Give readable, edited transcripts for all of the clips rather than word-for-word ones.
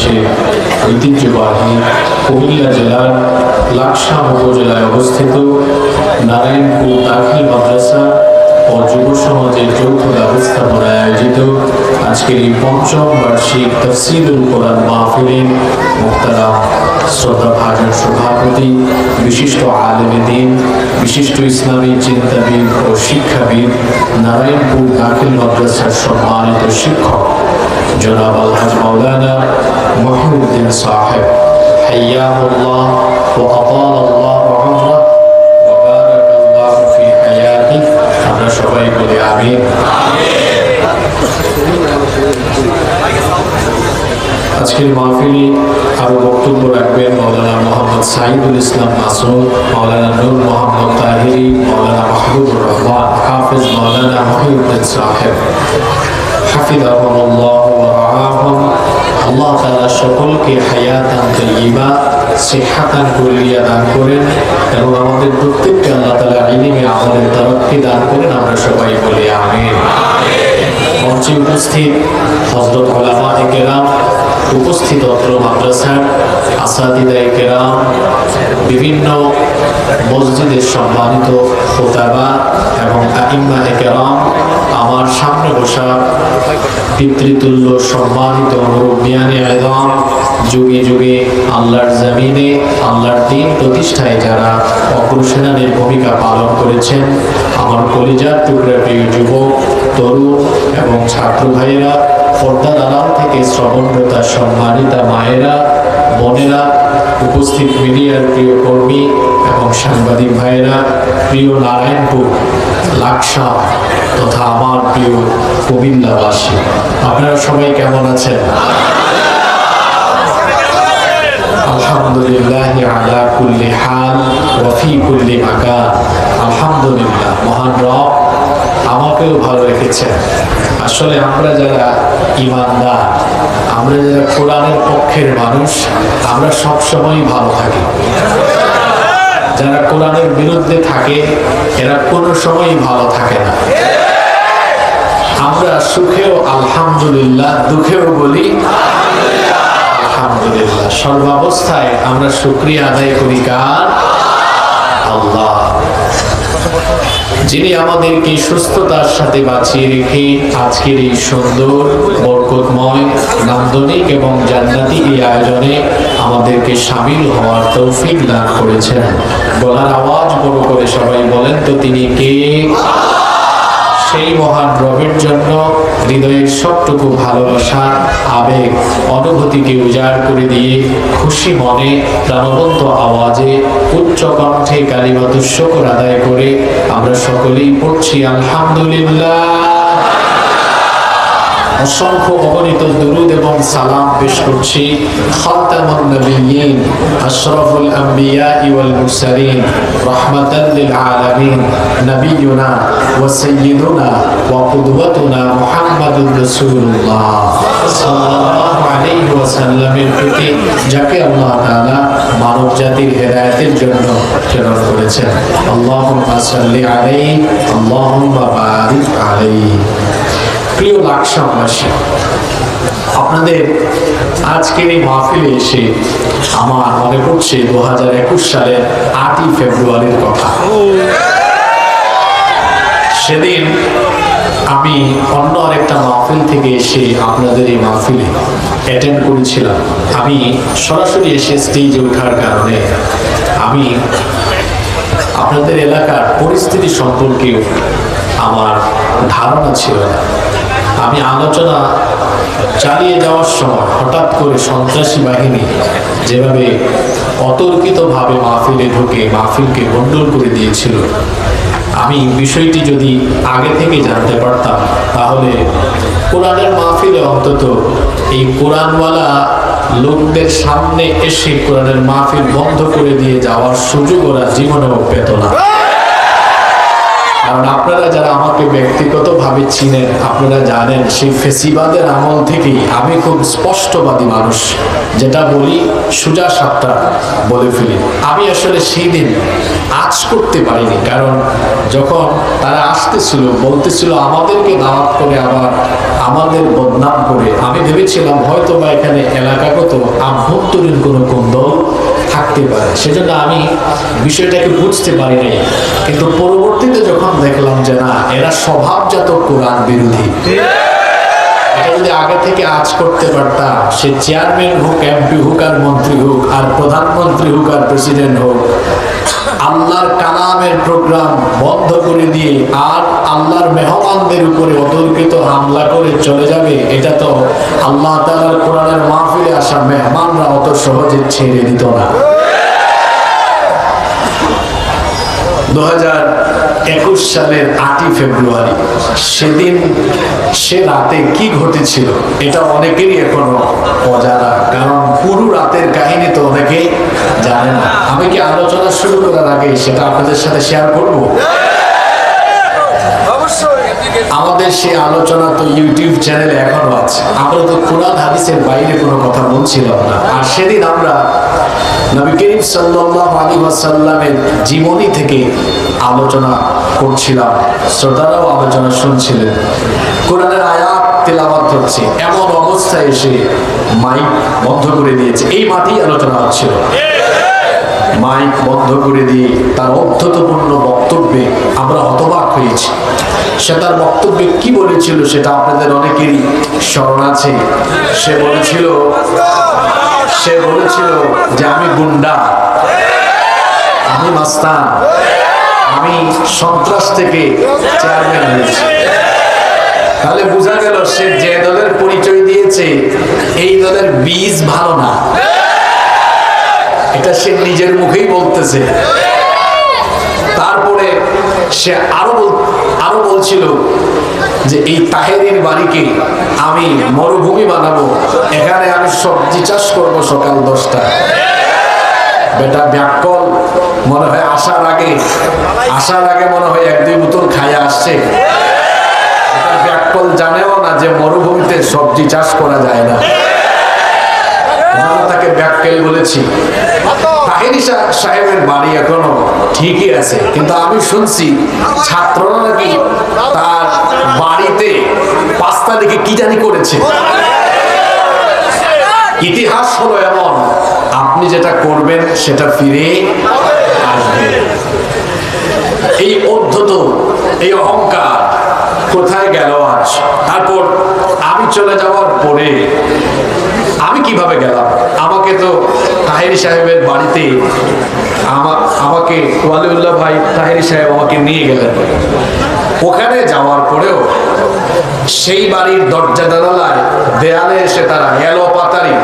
বাংলাদেশের ঐতিহ্যবাহী কুমিল্লা জেলার লাকসাম উপজেলায় অবস্থিত নারায়ণপুর দাখিল মাদ্রাসা ও যুব সমাজের যৌথ ব্যবস্থাপনায় আয়োজিত আজকের এই পঞ্চম বার্ষিক তাফসীরুল কোরআন মাহফিলের মুহতারাম শ্রদ্ধাভাজন সভাপতি, বিশিষ্ট আলেমে দ্বীন, বিশিষ্ট ইসলামী চিন্তাবিদ ও শিক্ষাবিদ, নারায়ণপুর দাখিল মাদ্রাসার সম্মানিত শিক্ষক জনাব আলহাজ মাওলানা মহিউদ্দিন সাহেব, হাইয়াহুল্লাহ ওয়া আতালাল্লাহু উমরাহ ওয়া বারাকাল্লাহু ফি হায়াতিহি। আমরা সবাই বলি আমিন। আজকের মাহফিলে আরো বক্তব্য রাখবেন মাওলানা মোহাম্মদ সাইদুল ইসলাম মাসুদ, মাওলানা নূর মোহাম্মদ তাহিরি, মাওলানা মাহবুবুর রহমান হাফিজ, মাওলানা মহিউদ্দিন সাহেব হাফিজাহুল্লাহ ওয়া রাআহুম। আল্লাহ তাআলা সকলকে হায়াতান তাইয়্যিবা, সিহহাতান কুল্লিয়া দান করেন এবং আমাদের প্রত্যেককে আল্লাহ তাআলা ইলমে আমলের তারাক্কি দান করেন। আমরা সবাই বলি আমিন। মঞ্চে উপস্থিত হযরত উলামায়ে কেরাম, উপস্থিত অত্র মাদ্রাসার আসাতিদায়ে কেরাম, বিভিন্ন মসজিদের সম্মানিত খোতাবা এবং আইম্মায়ে কেরাম, আমার সামনে বসা পিতৃতুল্য সম্মানিত মুরব্বিয়ানে আযম, যুগে যুগে আল্লাহর জমিনে আল্লাহর দ্বীন প্রতিষ্ঠায় যারা অগ্রসেনানীর ভূমিকা পালন করেছেন, আমার কলিজার টুকরা প্রিয় যুবক, তরুণ এবং ছাত্র ভাইয়েরা, পর্দার আড়াল থেকে শ্রবণরতা সম্মানিতা মায়েরা, বোনেরা, উপস্থিত মিডিয়ার প্রিয় কর্মী এবং সাংবাদিক ভাইয়েরা, প্রিয় নারায়ণপুর, লাকসাম তথা আমার প্রিয় কুমিল্লাবাসী, আপনারা সবাই কেমন আছেন? আলহামদুলিল্লাহ আলা কুল্লি হাল ওয়া ফি কুল্লি মাকান। আলহামদুলিল্লাহ, মহান রব আমাকেও ভালো রেখেছেন। আসলে আমরা যারা ঈমানদার, আমরা যারা কোরআনের পক্ষের মানুষ, আমরা সবসময় ভালো থাকি। যারা কোরআনের বিরুদ্ধে থাকে এরা কোনো সময় ভালো থাকে না। আমরা সুখেও আলহামদুলিল্লাহ, দুঃখেও বলি আলহামদুলিল্লাহ। সর্বাবস্থায় আমরা শুকরিয়া আদায় করি কার? আল্লাহ, যিনি আমাদেরকে সুস্থতার সাথে বাঁচিয়ে রেখে আজকের এই সুন্দর, বরকতময়, নান্দনিক এবং জান্নাতি এই আয়োজনে আমাদেরকে শামিল হওয়ার তৌফিক দান করেছেন। বলার আওয়াজ বড় করে সবাই বলেন তো তিনি কে? সেই মহান রবের জন্য হৃদয়ের সবটুকু ভালোবাসা, আবেগ, অনুভূতিকে উজাড় করে দিয়ে খুশি মনে প্রাণবন্ত আওয়াজে উচ্চ কণ্ঠে কালিমাতুশ শুকর আদায় করে আমরা সকলেই পড়ছি আলহামদুলিল্লাহ। অসংখ্য অগণিত দুরুদ এবং সালাম পেশ করছি খাতামুন নবিয়্যিন, আশরাফুল আম্বিয়া ওয়াল মুরসালিন, রাহমাতাল লিল আলামিন, নবিয়ুনা ওয়া সাইয়্যিদুনা ওয়া কুদওয়াতুনা মুহাম্মাদুর রাসূলুল্লাহ সাল্লাল্লাহু আলাইহি ওয়াসাল্লামের প্রতি, যাকে আল্লাহ তাআলা মানব জাতির হেদায়েতের জন্য প্রেরণ করেছেন। আল্লাহুম্মা সাল্লি আলাইহি, আল্লাহুম্মা বারিক আলাইহি। প্রিয় লাকসামবাসী, আপনাদের আজকের এই মাহফিলে এসে আমার মনে পড়ছে 2021 সালের 8ই ফেব্রুয়ারির কথা। সেদিন আমি অন্য আরেকটা মাহফিল থেকে এসে আপনাদের এই মাহফিলে অ্যাটেন্ড করেছিলাম। আমি সরাসরি এসে স্টেজে ওঠার কারণে আমি আপনাদের এলাকার পরিস্থিতি সম্পর্কে আমার ধারণা ছিল না। আমি আলোচনা চালিয়ে যাওয়ার সময় হঠাৎ করে সন্ত্রাসী বাহিনী যেভাবে অতর্কিতভাবে মাহফিলে ঢুকে মাহফিলকে গন্ডগোল করে দিয়েছিল, আমি বিষয়টি যদি আগে থেকে জানতে পারতাম তাহলে কোরআনের মাহফিলে অন্তত এই কোরআনওয়ালা লোকদের সামনে এসে কোরআনের মাহফিল বন্ধ করে দিয়ে যাওয়ার সুযোগ ওরা জীবনেও পেত না। কারণ আপনারা যারা আমাকে ব্যক্তিগতভাবে চিনেন, আপনারা জানেন সেই ফেসিবাদের আমল থেকেই আমি খুব স্পষ্টবাদী মানুষ, যেটা বলি সোজা সাপটা বলে ফেলি। আমি আসলে সেই দিন আজ করতে পারিনি, কারণ যখন তারা আসতেছিল বলতেছিল আমাদেরকে দাওয়াত করে আবার আমাদের বদনাম করে, আমি ভেবেছিলাম হয়তো বা এখানে এলাকাগত আভ্যন্তরীণ কোনো কোন্দল থাকতে পারে। সেজন্য আমি বিষয়টাকে বুঝতে পারি নাই, কিন্তু পরবর্তীতে যখন দেখলাম যে না, এরা স্বভাবজাত কোরআন বিরোধী, এটা যদি আগে থেকে আজ করতে পারতাম, সে চেয়ারম্যান হোক, এমপি হোক, আর মন্ত্রী হোক, আর প্রধানমন্ত্রী হোক, আর প্রেসিডেন্ট হোক, আল্লাহর কালামের প্রোগ্রাম বন্ধ করে দিয়ে আর আল্লাহর মেহমানদের উপরে অতর্কিত হামলা করে চলে যাবে, এটা তো আল্লাহ তাআলার কোরআনের মাহফিলে আসা মেহমানরা অত সহজে ছেড়ে দিত না। 2021 সালের 8ই ফেব্রুয়ারি, সেদিন সে রাতে কি ঘটেছিল এটা অনেকেরই এখনো অজানা, কারণ পুরো রাতের কাহিনী তো অনেকে জানে না। আমি কি আলোচনা শুরু করার আগে সেটা আপনাদের সাথে শেয়ার করব? আমাদের সেই আলোচনা তো ইউটিউব চ্যানেলে এখনো আছে। আমরা তো কোরআন হাদিসের বাইরে কোনো কথা বলছিলাম না। আর সেদিন আমরা নবী করিম সাল্লাল্লাহু আলাইহি ওয়াসাল্লামের জীবনী থেকে আলোচনা করছিলাম, শ্রোতারাও আলোচনা শুনছিলেন, কোরআনের আয়াত তেলাওয়াত হচ্ছে, এমন অবস্থায় এসে মাইক বন্ধ করে দিয়েছে। এই মাঠেই আলোচনা হচ্ছিল, মাইক বন্ধ করে দিয়ে তার অর্থপূর্ণ বক্তব্যে আমরা হতবাক হয়েছি। সে তার বক্তব্যে কি বলেছিল সেটা আপনাদের অনেকেরই স্মরণ আছে। সে বলেছিল যে আমি গুন্ডা, আমি মাস্তান, আমি সন্ত্রাস থেকে চেয়ারম্যান হয়েছি। তাহলে বোঝা গেল সে যে দলের পরিচয় দিয়েছে এই দলের বীজ ভালো না, এটা সে নিজের মুখেই বলতেছে। তারপরে সে আরো বলছিল যে এই তাহেরির বাড়িকে আমি মরুভূমি বানাবো, এখানে আমি সবজি চাষ করবো সকাল 10টায়। বেটা ব্যাকল মনে হয় আসার আগে মনে হয় 1-2 বোতল খাইয়া আসছে। ব্যাকল জানেও না যে মরুভূমিতে সবজি চাষ করা যায় না। তাকে ব্যাককেল বলেছি। তাহেরি সাহেবের বাড়ি এখনো ঠিকই আছে, কিন্তু আমি শুনছি ছাত্ররা নাকি তার বাড়িতে পাস্তা দেখে কি জানি করেছে। ইতিহাস হলো এমন, আপনি যেটা করবেন সেটা ফিরে আসবে। এই অধ্যত, এই অহংকার কোথায় গেল আজ? তারপর আমি চলে যাওয়ার পরে আমি কিভাবে গেলাম? আমাকে তো তাহেরি সাহেবের বাড়িতে আমাকে ওয়ালিউল্লাহ ভাই তাহেরি সাহেব আমাকে নিয়ে গেলেন। ওখানে যাওয়ার পরেও সেই বাড়ির দরজা জানালায় দেয়ালে এসে তারা এলো পাতারি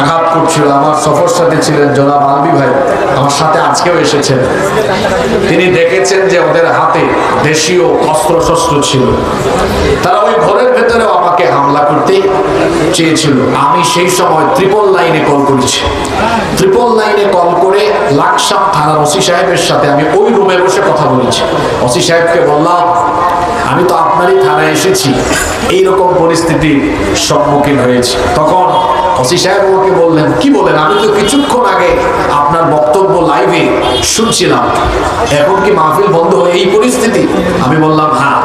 আঘাত করছিল। আমার সফর সাথে ছিলেন জনাব আলবি ভাই, আমার সাথে আজকেও এসেছেন। তিনি দেখেছেন যে ওদের হাতে দেশীয় অস্ত্রশস্ত্র ছিল। তারা ওই ঘরের ভেতরেও আমাকে হামলা করতে চেয়েছিল। আমি সেই সময় 999 কল করেছি। 999 কল করে লাকসাম থানার ওসি সাহেবের সাথে আমি ওই রুমে বসে কথা বলেছি। ওসি সাহেবকে বললাম, আমি তো আপনারই থানায় এসেছি, এইরকম পরিস্থিতির সম্মুখীন হয়েছি। তখন ওসি সাহেব আমাকে বললেন, কি বলেন? আমি তো কিছুক্ষণ আগে আপনার বক্তব্য লাইভে শুনছিলাম, এখন কি মাহফিল বন্ধ হয়ে এই পরিস্থিতি? আমি বললাম, হ্যাঁ,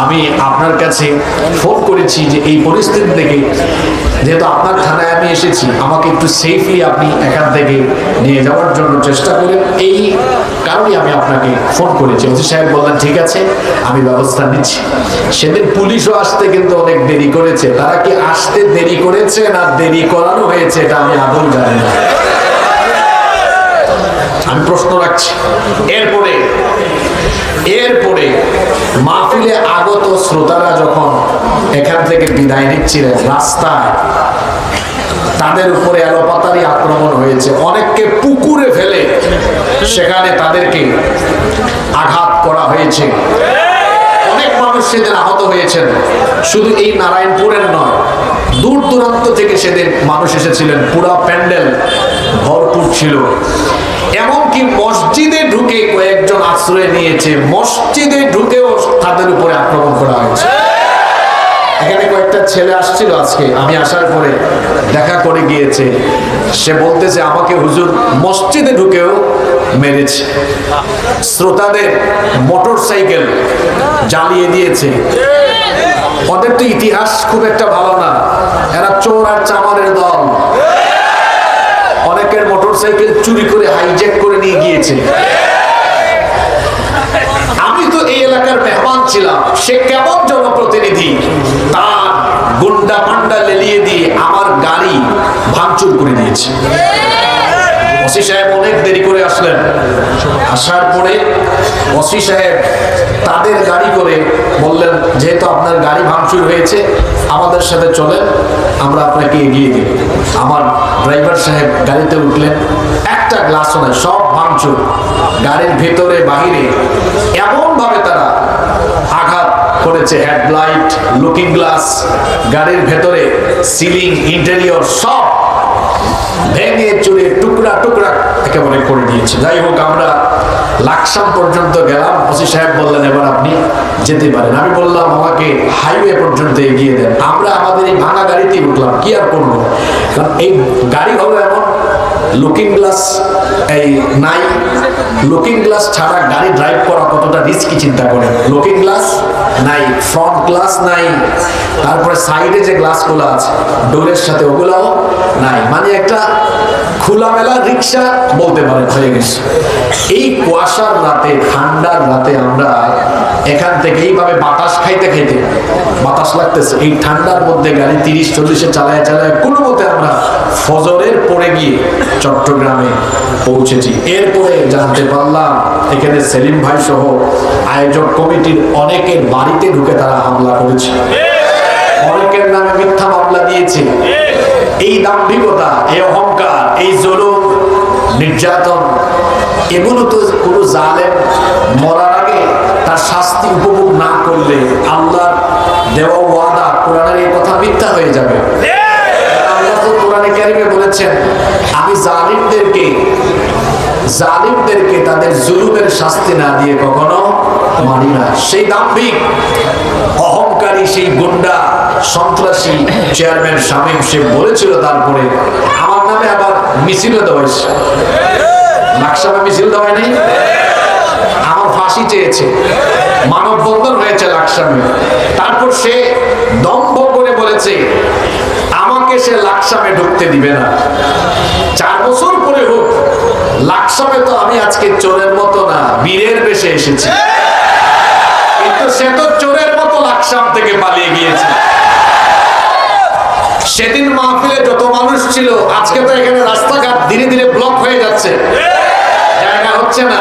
আমি আপনার কাছে ফোন করেছি যে এই পরিস্থিতি থেকে যেহেতু আপনার থানায় আমি এসেছি, আমাকে একটু সেফলি আপনি এখান থেকে নিয়ে যাওয়ার জন্য চেষ্টা করেন, এই কারণে আমি আপনাকে ফোন করেছি। ওসি সাহেব বললেন, ঠিক আছে, আমি ব্যবস্থা নিচ্ছি। সেদিন পুলিশও আসতে কিন্তু অনেক দেরি করেছে। তারা কি আসতে দেরি করেছে না দেরি করানো হয়েছে এটা আমি আদৌ জানি না, আমি প্রশ্ন রাখছি। এরপরে মাহফিলে আগত শ্রোতারা যখন এখান থেকে বিদায় নিচ্ছিলেন, রাস্তায় তাদের উপরে এলোপাতারি আক্রমণ হয়েছে। অনেককে পুকুরে ফেলে সেখানে তাদেরকে আঘাত করা হয়েছে। অনেক মানুষ সেদিন আহত হয়েছেন। শুধু এই নারায়ণপুরের নয়, দূর দূরান্ত থেকে সেদিন মানুষ এসেছিলেন। পুরা প্যান্ডেল ভরপুর ছিল। এমনকি মসজিদে ঢুকে কয়েকজন আশ্রয় নিয়েছে, মসজিদে ঢুকেও তাদের উপরে আক্রমণ করা হয়েছে। এখানে কয়েকটা ছেলে আসছিল আজকে, আমি আসার পরে দেখা করে গিয়েছে। সে বলতেছে আমাকে হুজুর মসজিদে ঢুকেও মেরেছে। শ্রোতাদের মোটর সাইকেল জ্বালিয়ে দিয়েছে। ওদের তো ইতিহাস খুব একটা ভালো না, এরা চোর আর চামারের দল। মোটরসাইকেল চুরি করে হাইজ্যাক করে নিয়ে গিয়েছে। আমি তো এই এলাকার মেহমান ছিলাম, সে কেমন জনপ্রতিনিধি, তার গুন্ডা পান্ডা লেলিয়ে দিয়ে আমার গাড়ি ভাঙচুর করে দিয়েছে। ওসি সাহেব অনেক দেরি করে আসলেন, আসার পরে ওসি সাহেব তাদের গাড়ি করে বললেন, যেহেতু আপনার গাড়ি ভাঙচুর হয়েছে আমাদের সাথে চলেন, আমরা আপনাকে এগিয়ে দিব। আমার ড্রাইভার সাহেব গাড়িতে উঠলেন, একটা গ্লাসও নয়, সব ভাঙচুর, গাড়ির ভেতরে বাহিরে এমন ভাবে তারা আঘাত করেছে, হেডলাইট, লুকিং গ্লাস, গাড়ির ভেতরে সিলিং, ইন্টেরিয়র সব ভেঙে চুরে টুকরা টুকরা একেবারে করে দিয়েছে। যাই হোক, আমরা লাকসাম পর্যন্ত গেলাম। ওসি সাহেব বললেন, এবার আপনি যেতে পারেন। আমি বললাম, আমাকে হাইওয়ে পর্যন্ত এগিয়ে দেন। আমরা আমাদের এই ভাঙা গাড়িতেই উঠলাম, কি আর করবো, কারণ এই গাড়ি হলো এমন, লুকিং গ্লাস এই নাই, লুকিং গ্লাস ছাড়া গাড়ি ড্রাইভ করা কতটা রিস্কি চিন্তা করেন। লুকিং গ্লাস নাই, ফ্রন্ট গ্লাস নাই, তারপরে সাইডে যে গ্লাসগুলো আছে ডোরের সাথে ওগুলাও নাই, মানে একটা খোলামেলা রিক্সা বলতে পারেন হয়ে গেছে। এই কুয়াশার রাতে, ঠান্ডার রাতে আমরা এখান থেকে এইভাবে বাতাস খাইতে খাইতে, বাতাস লাগতেছে, এই ঠান্ডার মধ্যে গাড়ি 30-40-এ চালায় চালায় কোনো মতে আমরা ফজরের পরে গিয়ে চট্টগ্রামে পৌঁছেছি। এরপরে জানতে পারলাম এখানে সেলিম ভাই সহ আয়োজক কমিটির অনেকের বাড়িতে ঢুকে তারা হামলা করেছে, অনেকের নামে মিথ্যা মামলা দিয়েছে। এই দাম্ভিকতা, এই অহংকার, এই জুলুম, নির্যাতন, এগুলো তো কোনো জালেম মরার আগে তার শাস্তি উপভোগ না করলে আল্লাহর দেওয়া ওয়াদা, কোরআনের এই কথা মিথ্যা হয়ে যাবে। আল্লাহ তো কোরআনে কারিমে বলেছেন, আমি জালিমদেরকে তাদের জুলুমের শাস্তি না দিয়ে কখনো মানি না। সেই দাম্ভিক অহংকারী, সেই গুন্ডা সন্ত্রাসী চেয়ারম্যান শামীম, সে বলেছিল তারপরে আমার নামে আবার মিছিলও দেওয়া হয়েছে, লাকসামে মিছিল দেওয়া নেই, আমার ফাঁসি চেয়েছে, মানববন্ধন হয়েছে লাকসামে। তারপর সে দম্ভ করে বলেছে আমাকে সে লাকসামে ঢুকতে দিবে না, 4 বছর পরে হোক। লাকসামে তো আমি আজকে চোরের মতো না, বীরের বেশে এসেছি, কিন্তু সে তো চোরের মতো লাকসাম থেকে পালিয়ে গিয়েছে। সেদিন মাহফিলে যত মানুষ ছিল, আজকে তো এখানে রাস্তাঘাট ধীরে ধীরে ব্লক হয়ে যাচ্ছে, জায়গা হচ্ছে না।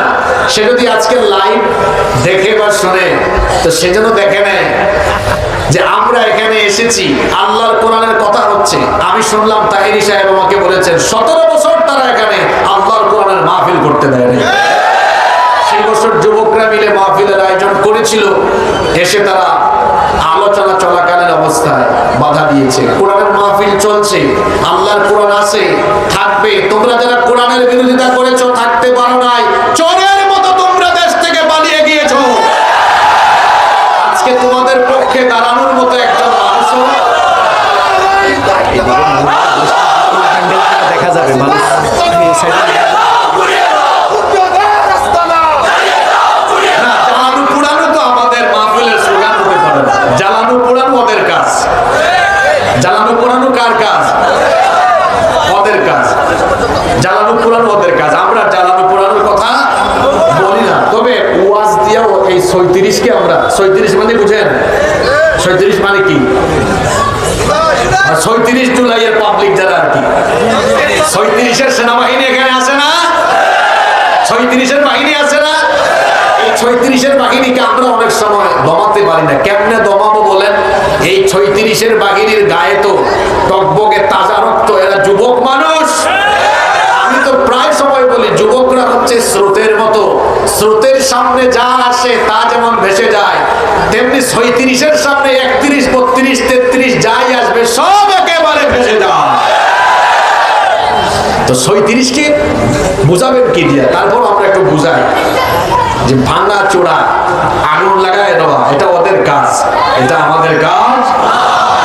সে যদি আজকে লাইভ দেখে বা শুনে, তো সে যেন দেখে নেয় যে আমরা এখানে এসেছি, আল্লাহর কোরআনের কথা হচ্ছে। আমি শুনলাম তাহিরি সাহেব আমাকে বলেছেন 17 বছর তারা এখানে আল্লাহর কোরআনের মাহফিল করতে দেয়নি। সেই বছর যুবকরা মিলে মাহফিলের আয়োজন করেছিল, এসে তারা আলোচনা চলাকালীন অবস্থায় বাধা দিয়েছে। কোরআনের মাহফিল চলছে, আল্লাহর কোরআন আছে, থাকবে। তোমরা যারা কোরআনের বিরোধিতা করেছো, থাকতে পারো নাই, চোরের মতো তোমরা দেশ থেকে পালিয়ে গিয়েছো। আজকে তোমাদের পক্ষে দাঁড়ানোর মতো একজন মানুষও দেখা যাবে, মানুষ জ্বালানো পুরানো তো আমাদের মাহফিলের স্লোগান হতে পারে না। জ্বালানো পুরানো ওদের কাজ, জ্বালানো পুরানো কার কাজ? ওদের কাজ। জ্বালানো পুরানো ওদের কাজ, আমরা জ্বালানো পুরানোর কথা বলি না। তবে ওয়াজ দিয়েও এই 37কে আমরা, 37 মানে বুঝেন, 37 মানে কি? 36 জুলাইয়ের পাবলিক যারা আর কি, 37-এর সেনাবাহিনী এখানে আছে না, 36-এর বাহিনী আছে না, এই 36-এর বাহিনীকে আমরা অনেক সময় দমাতে পারি না। কেমনে দমাবো বলেন? এই 36-এর বাহিনীর গায়ে তো টকবকে তাজা রক্ত, এরা যুবক মানুষ। আমি তো প্রায় সময় বলি, যুবকরা হচ্ছে স্রোতের মতো, স্রোতের সামনে যা আসে তা যেমন ভেসে যায়, তেমনি 36-এর সামনে 31, 32, 33 যাই আসবে সব একেবারে ভেসে যায়। তো 36-কে বুঝাবেন কি দিয়া? তারপর আমরা একটু বুঝাই যে ভাঙা চোরা আগুন লাগায় দেওয়া, এটা ওদের কাজ, এটা আমাদের কাজ।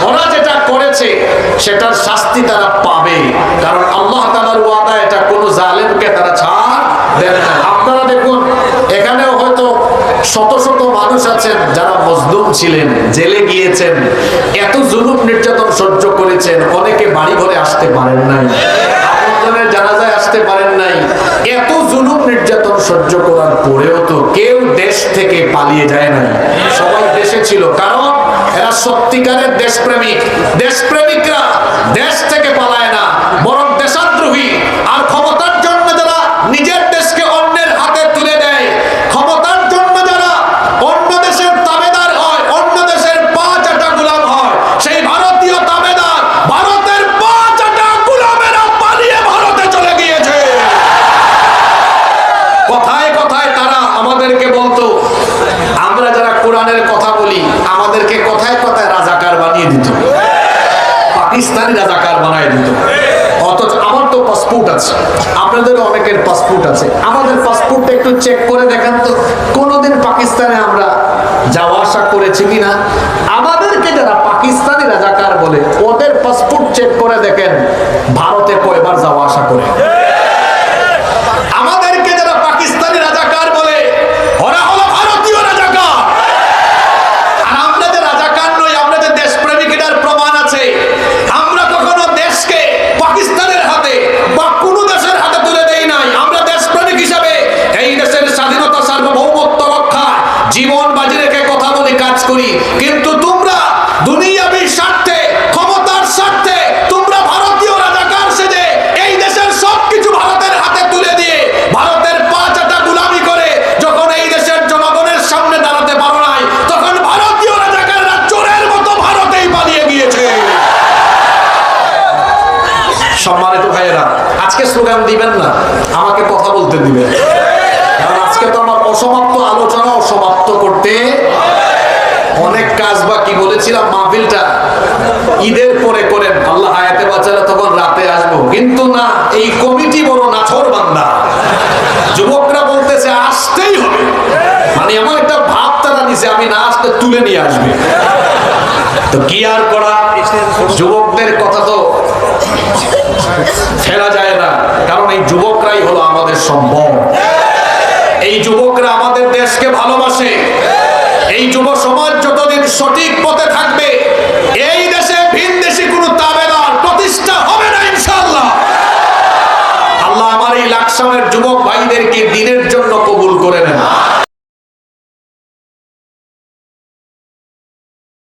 ওরা যেটা করেছে সেটার শাস্তি তারা পাবে, কারণ আল্লাহ তাআলার ওয়াদা, এটা কোনো জালেমকে তারা ছাড় দেন না। আপনারা দেখুন, এখানেও হয়তো শত শত মানুষ আছেন যারা মজলুম ছিলেন, জেলে গিয়েছেন, এত জুলুম নির্যাতন সহ্য করেছেন, অনেকে বাড়ি ঘরে আসতে পারেন নাই। স্বজনের জানাজায় আসতে পারেন নাই, এত জুলুম নির্যাতন সহ্য করার পরেও তো কেউ দেশ থেকে পালিয়ে যায় না, সবাই দেশে ছিল। কারণ এরা সত্যিকারের দেশপ্রেমিক। দেশপ্রেমিকরা দেশ থেকে পালায় না, বরং দেশদ্রোহী। আর ক্ষমতার জন্য যারা নিজের দেশকে অন্যের হাতে তুলে দেয়, ক্ষমতার জন্য যারা অন্য দেশের তাবেদার হয়, অন্য দেশের পা চাটা গোলাম হয়, সেই ভারতীয় তাবেদার ভারতের পা চাটা গোলামেরা পালিয়ে ভারতে চলে গিয়েছে। কথায় কথায় তারা আমাদেরকে বলতো, আমরা যারা কোরআনের কথা বলি আমাদেরকে কথায় কথায় রাজাকার বানিয়ে দিত, পাকিস্তানি রাজাকার বানিয়ে দিত। অথচ আমার তো পাসপোর্ট আছে, আপনাদের অনেকের পাসপোর্ট আছে, আমাদের পাসপোর্টটা একটু চেক করে দেখেন তো কোনোদিন পাকিস্তানে আমরা যাওয়া আসা করেছি কিনা। আমাদেরকে যারা পাকিস্তানি রাজাকার বলে ওদের পাসপোর্ট চেক করে দেখেন ভারতে কয়বার যাওয়া আসা করে। আমাদেরকে যারা পাকিস্তানি রাজাকার বলে ওরা হলো ভারতীয় রাজাকার। আর আমরা যে রাজাকার নই, আমরা যে দেশপ্রেমিক, এটার প্রমাণ আছে। আমরা কখনো দেশকে পাকিস্তানের হাতে বা কোনো দেশের হাতে তুলে দেই নাই। আমরা দেশপ্রেমিক হিসাবে এই দেশের স্বাধীনতা সার্বভৌমত্ব রক্ষা জীবন বাজি রেখে কথা বলি, কাজ করি। কিন্তু তোমরা দুনিয়াবী স্বার্থে, ক্ষমতার স্বার্থে তোমরা ভারতীয় রাজাকার সেজে এই দেশের সবকিছু ভারতের হাতে তুলে দিয়ে ভারতের পা চাটা গোলামি করে যখন এই দেশের জনগণের সামনে দাঁড়াতে পারো নাই, তখন ভারতীয় রাজাকাররা চোরের মতো ভারতেই পালিয়ে গিয়েছে। সম্মানিত ভাইয়েরা, আজকে স্লোগান দিবেন না, আমাকে কথা বলতে দিবেন। কারণ আজকে তো আমার অসমাপ্ত আলোচনা সমাপ্ত করতে অনেক কাজ বাকি। বলেছিলাম মাহফিলটা ঈদের পরে করেন, আল্লাহ হায়াতে বাঁচালে তখন রাতে আসবো, কিন্তু না, এই কমিটি বড় নাছর বান্দা। যুবকরা বলতেছে আসতেই হবে, মানে এমন একটা ভাব তারা নিছে আমি না আসতে তুলে নিয়ে আসবে। তো কি আর করা, যুবকদের কথা তো ফেলা যায় না, কারণ এই যুবকরাই হলো আমাদের সম্পদ। এই যুবকরা আমাদের দেশকে ভালোবাসে। এই যুব সমাজ যতদিন সঠিক পথে থাকবে